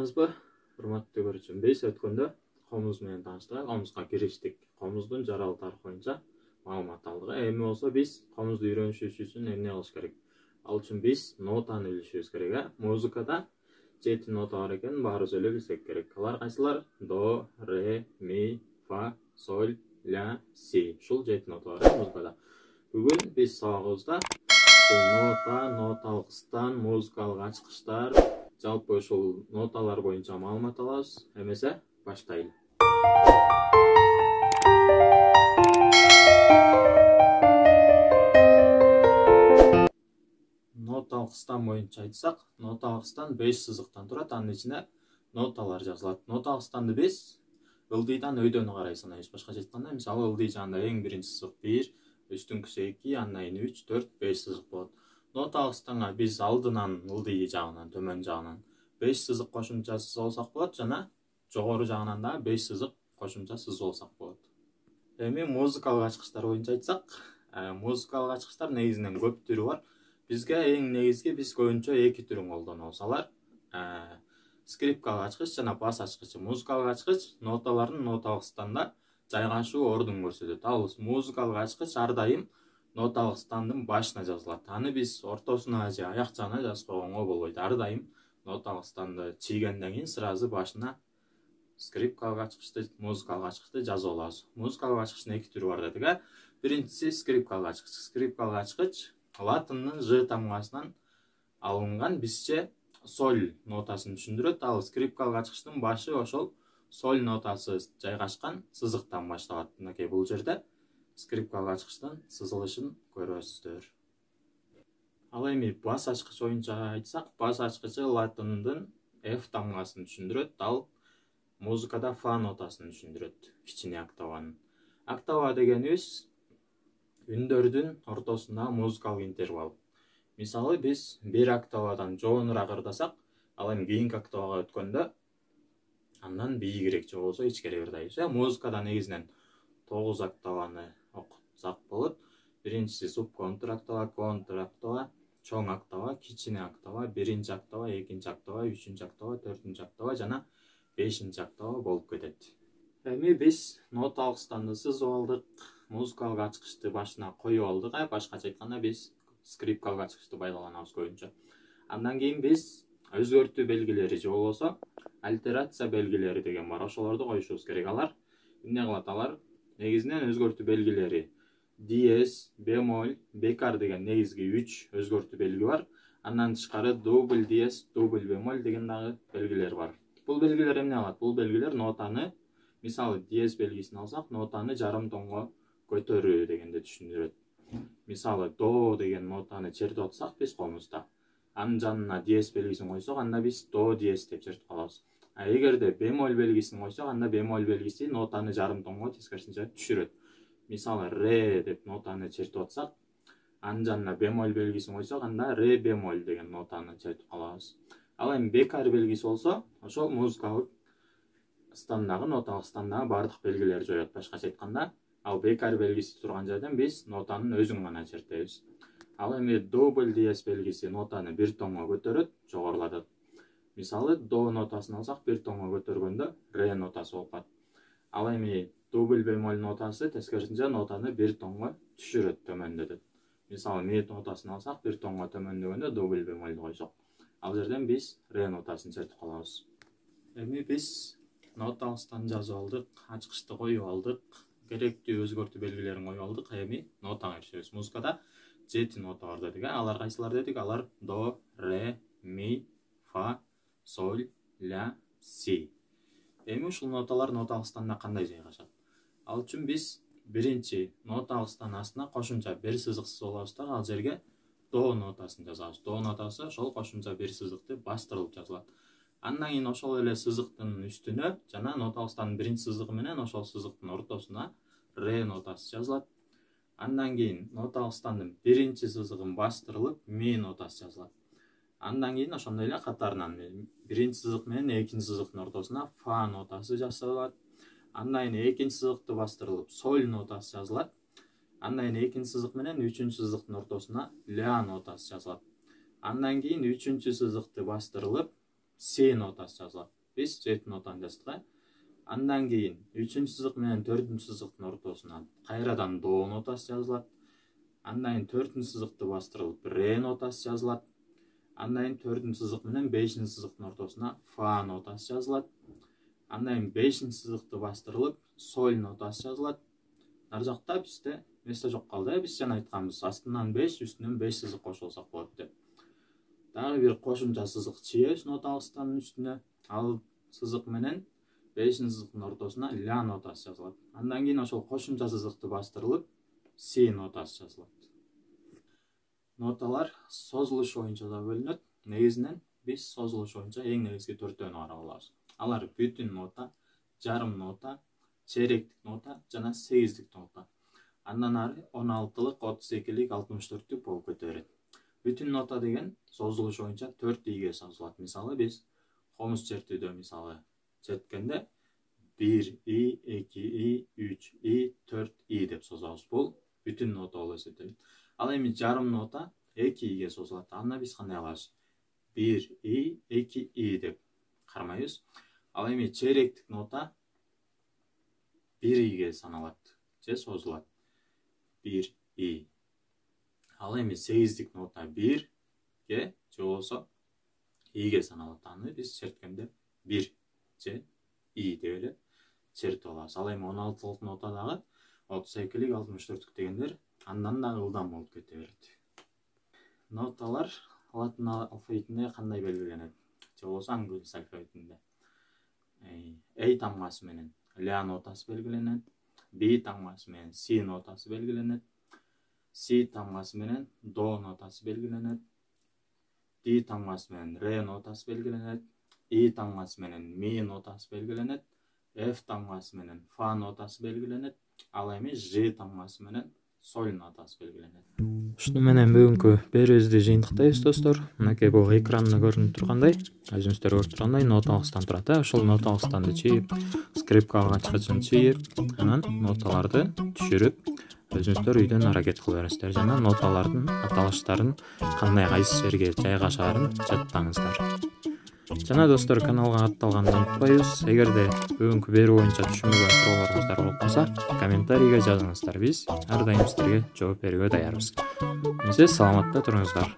Саламатсызбы? Урматтуу көрүүчүм. Биз өткөндө комуз менен тааныштык. Комузга кириштик. Комуздун жаралы тарыхы боюнча маалымат алдык. Эми болсо биз комузду үйрөнүшүбүз үчүн эмне кылыш керек? Ал үчүн биз нотаны билишибиз керек. Музыкада 7 нота бар экенин баарыбыз эле билсек керек. Алар кайсылар? До, ре, ми, фа, соль, ля, си. Ушул 7 нота бар музыкада. Бүгүн биз сабагыбызда ноталык стан, музыкалык ачкычтар, жалпы ушул ноталар боюнча маалымат алабыз. Эмесе, баштайлы. Ноталык стан боюнча айтсак, ноталык стан 5 сызыктан турат, анын ичине ноталар жазылат. Ноталык станды биз ылдыйдан өйдөнү карай санайбыз. Башкача айтканда, мисалы ылдый жагында эң биринчи сызык 1, үстүңкүсү 2, андан кийин 3, 4, 5 сызык болот. Ноталык станга биз алдынан ылдый жагынан, төмөн жагынан 5 сызык кошумча сызып алсак болот жана жогору жагынан да 5 сызык кошумча сызып алсак болот. Эми музыкалык ачкычтар боюнча айтсак, музыкалык ачкычтар негизинен көп түрү бар. Бизге эң негизги биз көбүнчө 2 түрүн колдонобуз. Алар скрипкалык ачкыч жана бас ачкычы. Музыкалык ачкыч ноталардын ноталык станда жайгашуу ордун көрсөтөт. Ал музыкалык ачкыч ар дайым ноталык стандын башына жазылат. Аны биз ортосуна же аяк жагына жазып койгонго болбойт. Ар дайым ноталык станды чийгенден кийин сразу башына скрипкалык ачкычты, музыкалык ачкычты жазып алабыз. Музыкалык ачкычтын 2 түрү бар дедик. Биринчиси скрипкалык ачкыч. Скрипкалык ачкыч латындын ж тамгасынан алынган, бизче соль нотасын түшүндүрөт. Ал скрипкалык ачкычтын башы ошол соль нотасы жайгашкан сызыктан башталат. Мынакей бул жерде скрипкалык ачкычтын сызылышын көрөсүздөр. Ал эми бас ачкыч боюнча айтсак, бас ачкычы латындын F тамгасын түшүндүрөт. Ал музыкада фа нотасын түшүндүрөт, кичине октаванын. Октава дегенибиз үндөрдүн ортосундагы музыкалык интервал. Мисалы биз бир октавадан жоонураак ырдасак, ал эми кийинки октавага өткөндө андан бийигирээк же болбосо ичкерээк ырдайбыз. Музыкада негизинен 9 октаваны окутсак болот. Биринчиси субконтр октава, контр октава, чоң октава, кичине октава, биринчи октава, экинчи октава, үчүнчү октава, төртүнчү октава жана 5-чи октава болуп кетет. Эми биз ноталык станды сызып алдык, музыкалык ачкычты башына коюп алдык. Башкача айтканда биз скрипкалык ачкычты пайдаланабыз көбүнчө. Андан кийин биз өзгөртүү белгилери же болбосо альтерация белгилери деген бар. Ошолорду коюшубуз керек. Алар эмне кылат? Алар негизинен өзгөртүү белгилери диез, бемоль, бекар деген негизги 3 өзгөртүү белги бар. Андан тышкары дубль диез, дубль бемоль деген дагы белгилер бар. Бул белгилер эмне кылат? Бул белгилер нотаны, мисалы диез белгисин алсак, нотаны жарым тонго көтөрүү дегенди түшүндүрөт. Мисалы до деген нотаны чертип атсак биз комузда, анын жанына диез белгисин койсок, анда биз до диез деп чертип калабыз. Эгерде бемоль белгисин койсок, анда бемоль белгиси нотаны жарым тонго тескерисинче түшүрөт. Мисалы ре деп нотаны чертип атсак, анын жанына бемоль белгисин койсок, анда ре бемоль деген нотаны чертип калабыз. Ал эми бекар белгиси болсо, ошол музыкалык стандагы, ноталык стандагы бардык белгилерди жоёт. Башкача айтканда, ал бекар белгиси турган жерден биз нотанын өзүн гана чертебиз. Ал эми дубль диез белгиси нотаны бир тонго көтөрөт, жогорулатат. Мисалы до нотасын алсак, бир тонго көтөргөндө ре нотасы болуп калат. Ал эми дубль бемоль нотасы тескерисинче нотаны бир тонго түшүрөт, төмөндөтөт. Мисалы ми нотасын алсак, бир тонго төмөндөгөндө дубль бемольду койсок, ал жерден биз ре нотасын чертип калабыз. Эми биз ноталык станды жазып алдык, ачкычты коюп алдык, керектүү өзгөртүү белгилерин коюп алдык. Эми нотага киришебиз. Музыкада 7 нота бар дедик. Алар кайсылар дедик? Алар до, ре, ми, фа, соль, ля, си. Эми ушул ноталар ноталык станда кандай жайгашат? Ал үчүн биз биринчи ноталык стандын астына кошумча бир сызык сызып алабыз да, ал жерге до нотасын жазабыз. До нотасы ошол кошумча бир сызыкты бастырылып жазылат. Андан кийин ошол эле сызыктын үстүнө жана ноталык стандын биринчи сызыгы менен ошол сызыктын ортосуна ре нотасы жазылат. Андан кийин ноталык стандын биринчи сызыгын бастырылып ми нотасы жазылат. Андан кийин ошондой эле катарынан биринчи сызык менен экинчи сызыктын ортосуна фа нотасы жасалат. Андан кийин экинчи сызыкты бастырылып соль нотасы жазылат. Андан кийин экинчи сызык менен үчүнчү сызыктын ортосуна ля нотасы жазылат. Андан кийин үчүнчү сызыкты бастырылып си нотасы жазылат. Биз 7 нотаны жаздык. Андан кийин 3-чү сызык менен 4-чү сызыктын ортосуна кайрадан до нотасы жазылат. Андан кийин 4-чү сызыкты бастырылып ре нотасы жазылат. Андан кийин 4-чү сызык менен 5-чү сызыктын ортосуна фа нотасы жазылат. Андан кийин 5-чү сызыкты бастырылып соль нотасы жазылат. Нар жакта бизде месте жок калды. Биз жана айтканбыз, астынан 5, үстүнөн 5 сызык кошулсак болот деп. Дагы бир кошумча сызык чийебиз нота алгыштардын үстүнө. Ал сызык менен 5-чү сызыктын ортосуна ля нотасы жазылат. Андан кийин ошол кошумча сызыкты бастырылып си нотасы жазылат. Ноталар созулуш боюнча да бөлүнөт. Негизинен биз созулуш боюнча эң негизги 4-төөнү карап алабыз. Алар бүтүн нота, жарым нота, чейректик нота жана 8-дик нота. Андан ары 16-лык, 32-лик, 64-лүк болуп кете берет. Бүтүн нота деген созулуш боюнча 4 ийге созулат. Мисалы биз комуз чертүүдө мисалы черткенде 1 и, 2 и, 3 и, 4 и деп созабыз. Бул бүтүн нота болуп эсептелет. Ал эми жарым нота 2 ийге созулат. Анда биз кандай кылабыз? 1 и, 2 и деп кармайбыз. Ал эми чейректик нота 1 ийге саналат же созулат. 1 и. Ал эми 8-дик нота 1 ге же болсо ийге саналат. Аны биз черткенде 1 же и деп эле чертип алабыз. Ал эми 16-лык нота дагы 32-лик, 64-лүк дегендер андан дагы ылдам болуп кете берет. Ноталар латын алфавитинде кандай белгиленет? Же болсо англис алфавитинде. A тамгасы менен ля нотасы белгиленет. B тамгасы менен си нотасы белгиленет. C тамгасы менен до нотасы белгиленет. D тамгасы менен ре нотасы белгиленет. И тамгасы менен ми нотасы белгиленет. F тамгасы менен фа нотасы белгиленет. Ал эми Ж тамгасы менен соль нотасы белгиленет. Ушуну менен бүгүнкү берүүбүздү жыйынтыктайбыз достор. Мынакей бул экранда көрүнүп тургандай, өзүңүздөр көрүп тургандай нота алгычтан турат. Ошол нота алгычтанды чийип, скрипка алгачкычын чийип, анан ноталарды түшүрүп, өзүңүздөр үйдөн аракет кыла бериңиздер жана ноталардын аталыштарын кандай кайсы жерге жайгашаарын жаттаңыздар. Жана достор, каналга катталганды унутпайбыз. Эгерде бүгүнкү берүү боюнча түшүнбөгөн суроолоруңуздар болуп калса, комментарийге жазыңыздар. Биз ар дайым сиздерге жооп берүүгө даярбыз. Эми саламатта туруңуздар.